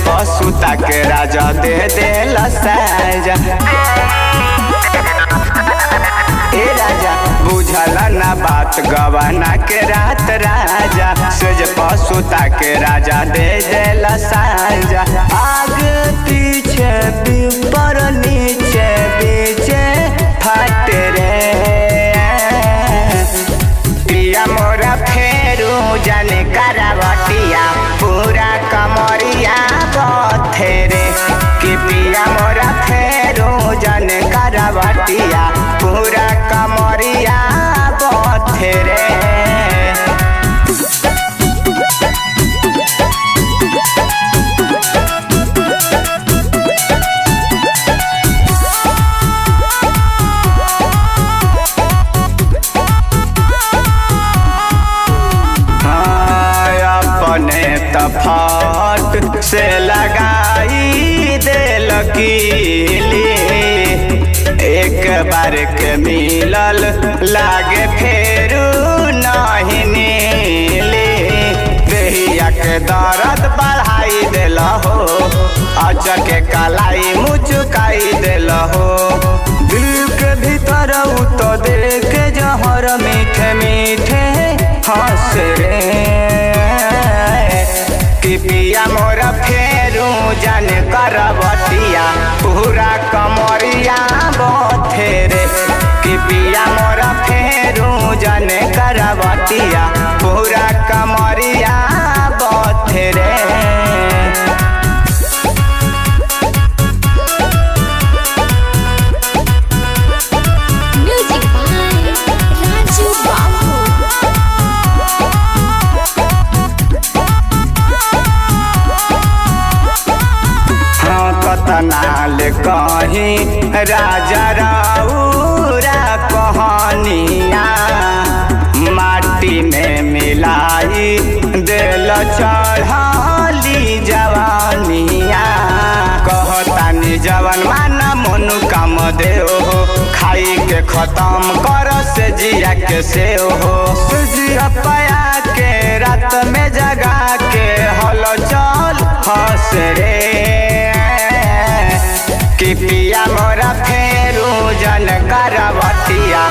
पसुता के राजा दे देला साजा। ए राजा बुझल ना बात गवाना के रात राजा, सेज पसुता के राजा दे देला साजा। आगे पीछे ऊपर नीचे बीचे फट रे पिया मोरा फेरू जाने करावटिया पूरा कमरिया बथे रे कि पिया मोरा फेरू जाने करावटिया पूरा कमरिया बथे रे। फट से लगाई दिल कीली, एक बार के मिलल लागे फेरू नहीं नीली। देहिया के दर्द बढ़ाई दिल हो, अचक के कलाई मुचुकाई दिल हो। दिल के भीतर तो देख जहर मीठे मीठे हंस रे कि पिया मोरा फेरू जन करवटिया पूरा कमरिया बथे रे कि पिया मोरा फेरू जन करवटिया पूरा कमरिया बथे रे। नाल कहीं राजा राउरा कहानिया माटी में मिलाई दिल चढ़ली जवानिया। कहतानी जवन माना मनु काम दे हो, खाई के खत्म कर से जिया के से हो। जिया पाया के रात में जगा के हल चल हंस रे कि पिया मोरा फेरू जन करवटिया